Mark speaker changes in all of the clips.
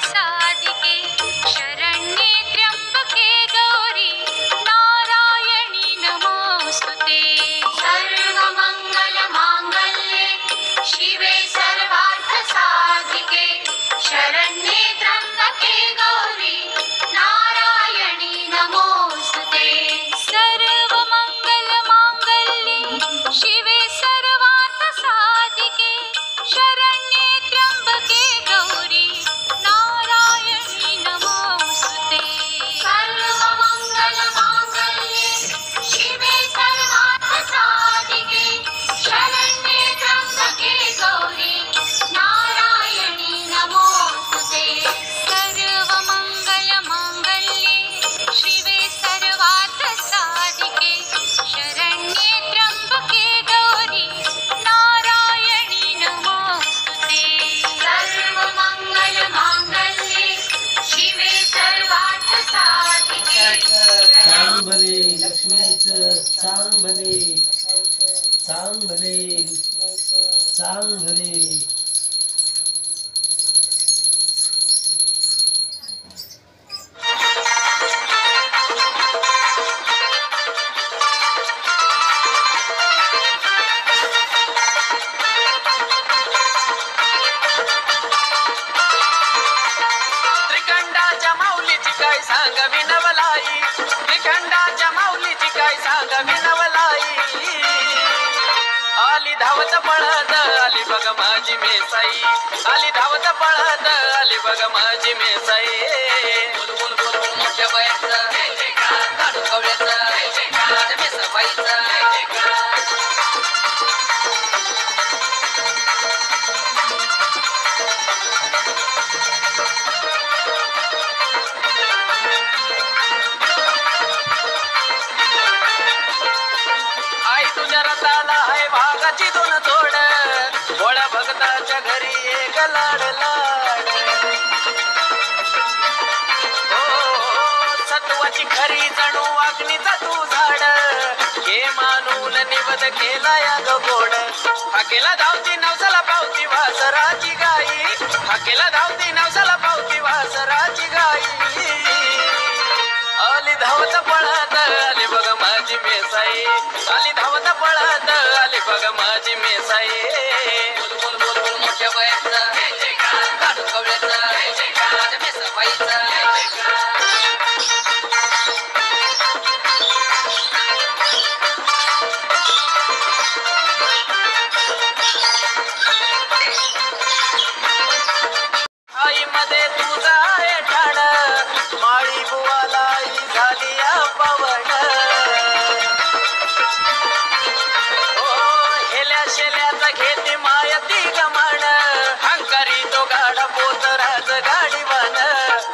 Speaker 1: साधिके शरण्ये त्र्यंबके गौरी नारायणी नमोस्तुते।
Speaker 2: तुझ्या रथाला आहे भागाची दोन जोड, भोळ्या भगताच्या घरी एक लाड लाड सत्वाची खरी जणू वागणीचा तू झाड हे मानून निवद केला या ग गोड हाकेला धावती नवसाला पावती वासराची गाई हाकेला धावती नवसाला पावती वासराची गाई आली धावत पळत आली बघ माझी मेसाई आली धावत पळत आली बघ माझी मेसाई बोल बोल बोल बोल मोठ्या बायाचा काढू कवड्याचा माझ्या मेसाबाईचा आई मध्ये तुझा आहे ठाण माळी बुवाला आई झाली पावड हेल्या शेल्याचा घेते मायती गमण हंकारी तो गाडा पोत राज गाडी बन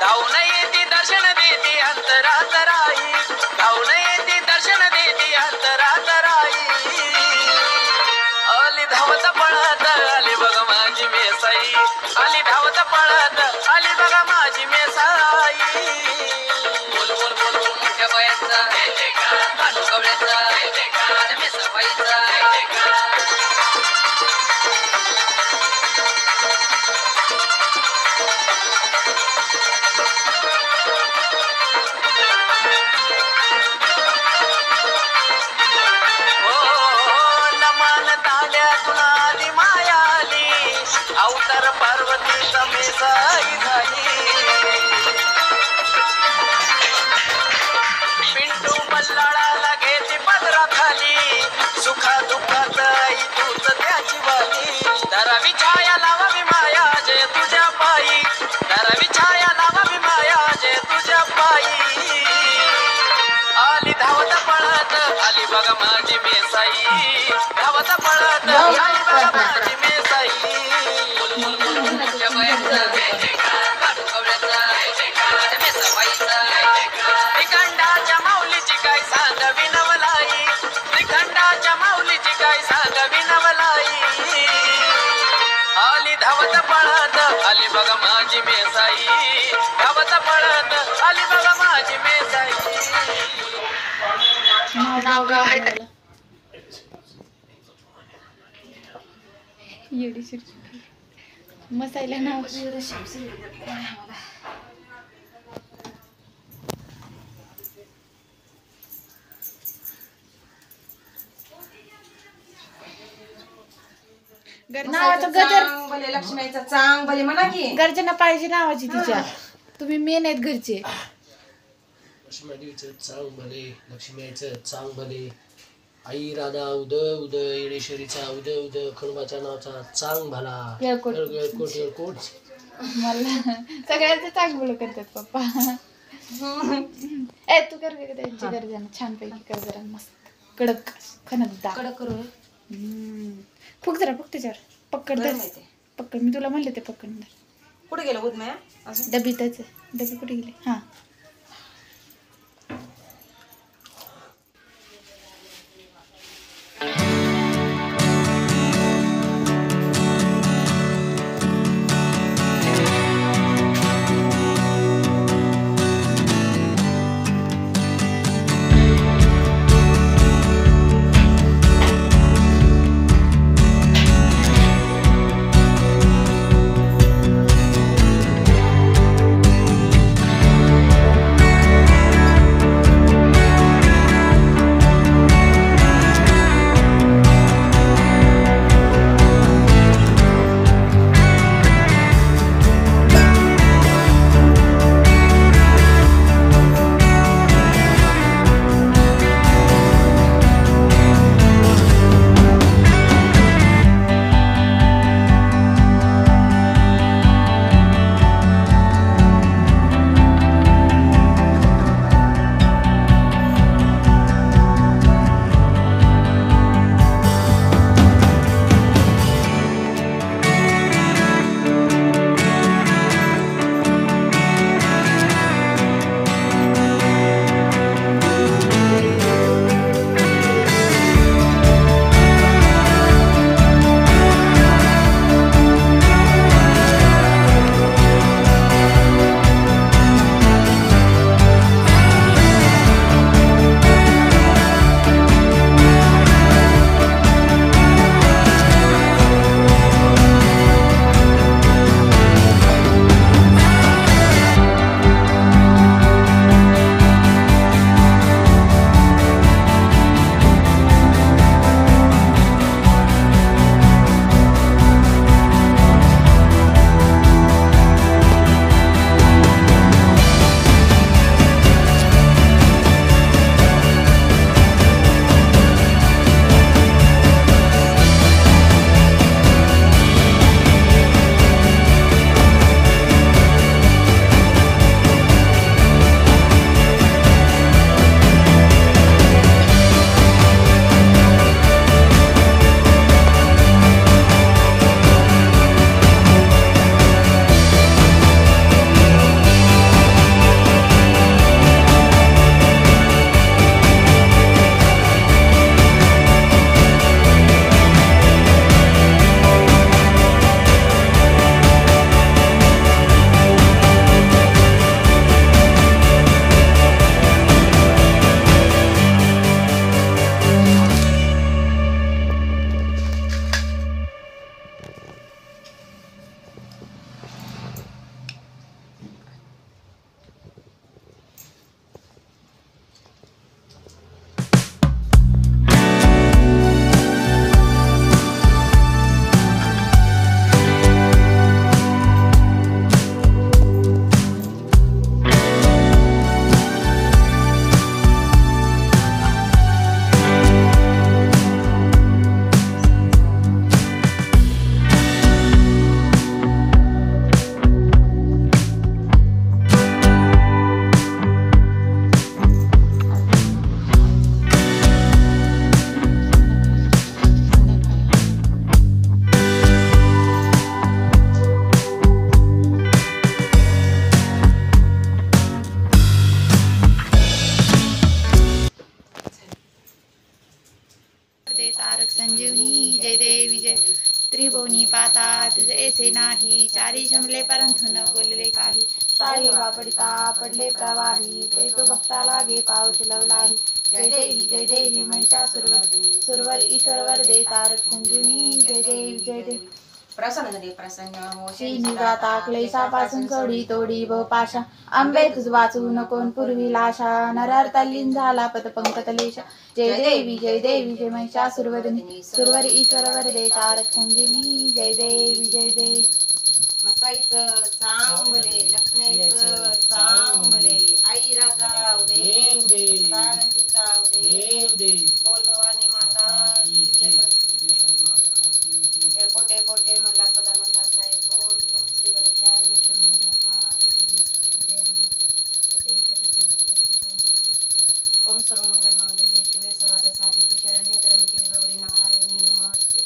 Speaker 2: धावून येते दर्शन देते अंतरात राई धावून येते दर्शन देते अंतरात राई आली धावत पळत आली बघ माझी मेसाई आली धावत पळत आली बघा माझी मेसाई बोल बोल बोल बोल मोठ्या बायाचा काढू कवड्याचा माझ्या मेसाबाईचा अवतार पार्वती समेसाई झाली पिंटू बल्लाळाला घेते पदरा खाली सुखा दुःखात आई तूच त्याची वाली धरावी छाया लावावी माया जय तुझ्या पायी धरावी छाया लावावी माया जय तुझ्या पायी आली धावत पळत आली बघा माझी मेसाई धावत पळत आली बघा माझी मेसाई श्रीखंडाच्या माऊलीची काय सांगावी नवलाई श्रीखंडाच्या माऊलीची काय सांगावी नवलाई आली धावत पळत आली बघा माझी मेसाई धावत पळत आली बघा माझी मेसाई
Speaker 3: मसाला नाव नावाचं गजर
Speaker 4: भले लक्ष्मीचा चांग भले म्हणा की
Speaker 3: गर्जना पाहिजे नावाची तिच्या तुम्ही मेन आहेत घरचे
Speaker 5: लक्ष्मीचं चांग भले लक्ष्मीचं चांग भले आई राधा उद उद येडेश्वरीचा उद उद खंडोबाच्या नावाचा चांग भला
Speaker 3: येळकोट.
Speaker 5: येळकोट येळकोट
Speaker 3: मला सगळ्यांचं चांगलं करतात पप्पा ए तू कर ग त्यांची गर्जना छान पैकी कर जरा मस्त कडक खनकदार
Speaker 4: कडक करू
Speaker 3: फुक जरा फुक त्याच्यावर पकड
Speaker 4: बरं
Speaker 3: धर.
Speaker 4: माहिती.
Speaker 3: पकड मी तुला म्हणले ते पकड धर.
Speaker 4: कुठे गेलो बुध माया अजून
Speaker 3: डबीतच डबी कुठे गेली हा तुझे ऐसे नाही चारी जमले परंतु न बोलले काही साई वापडिता पडले प्रवाही ते तो भक्ता लागे पाऊस लवलाही जय देवी महिषासुरवर सुरवर ईश्वर वरदे तारक संजीवनी जय देवी
Speaker 4: प्रसन्न
Speaker 3: श्रीनिवाता क्लेशापासून सोडी तोडी व पाशा आंबे तुझ वाचू नकोन पूर्वी लाशा नरार तल्लीन झाला पतपंकतलेशा जय देवी जय महिषासुरवरदिनी सुरवर ईश्वर वरदे तारक संजीवनी जय देवी
Speaker 4: मसाईचं चांगले लक्ष्मीचं चांगले आई राजा उदे सदानंदीचा उदे बोल भवानी माता की जय. कोटे कोटे मला सदानंदाचा बोल. ओम श्री गणेशाय ओम सर्वमंगल मांगल्ये शिवे सर्वार्थ साधिके शरण्ये त्र्यंबके गौरी नारायणी नमस्ते.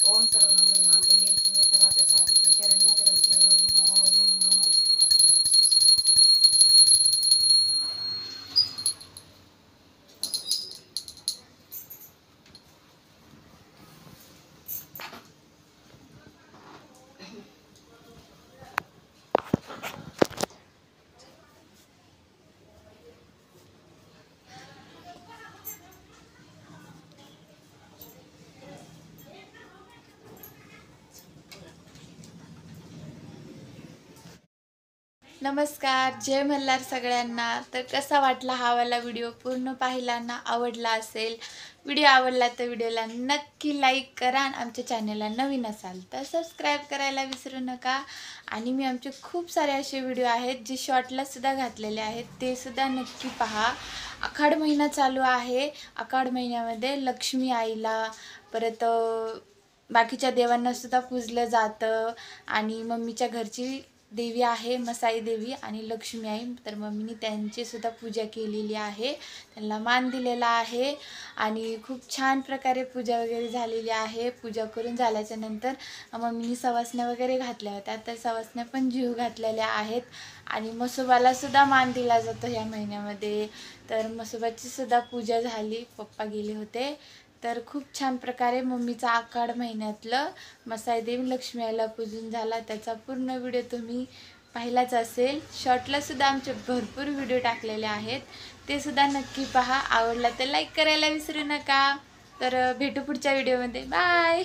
Speaker 4: ओम सर्वमंगल मांगल्ये शिवे सर्वार्थ साधिके शरण्ये त्र्यंबके गौरी नारायणी नमस्ते.
Speaker 3: नमस्कार, जय मल्हार सगळ्यांना. तर कसा वाटला हा वाला व्हिडिओ? पूर्ण पाहिला ना? आवडला असेल, व्हिडिओ आवडला तर व्हिडिओला नक्की लाईक करा आणि आमच्या चॅनलला नवीन असाल तर सबस्क्राईब करायला विसरू नका. आणि मी आमचे खूप सारे असे व्हिडिओ आहेत जे शॉर्टला सुद्धा घातलेले आहेत, ते सुद्धा नक्की पहा. आषाढ महिना चालू आहे. आषाढ महिन्यामध्ये लक्ष्मी आईला परत बाकीच्या देवांना सुद्धा पूजलं जातं. आणि मम्मीच्या घरची देवी आहे मसाई देवी आणि लक्ष्मी आई, तर मम्मीने त्यांची सुद्धा पूजा केलेली आहे, त्यांना मान दिलेला आहे. आणि खूप छान प्रकारे पूजा वगैरे झालेली आहे. पूजा करून झाल्याच्या नंतर मम्मीने सवासण्या वगैरे घातल्या होत्या, तर सवासण्या पण जीव घातलेल्या आहेत. आणि म्हसोबाला सुद्धा मान दिला जातो ह्या महिन्यामध्ये, तर म्हसोबाची सुद्धा पूजा झाली, पप्पा गेले होते. तर खूप छान प्रकारे मम्मीचा आषाढ महिन्यातलं मसाई देवी लक्ष्मी आईला पूजन झाला. त्याचा पूर्ण व्हिडिओ तुम्ही पाहिलाच असेल. शॉर्टला सुद्धा आमचे भरपूर व्हिडिओ टाकलेले आहेत, ते सुद्धा नक्की पहा. आवडला तर लाईक करायला विसरू नका. तर भेटू पुढच्या व्हिडिओमध्ये. बाय.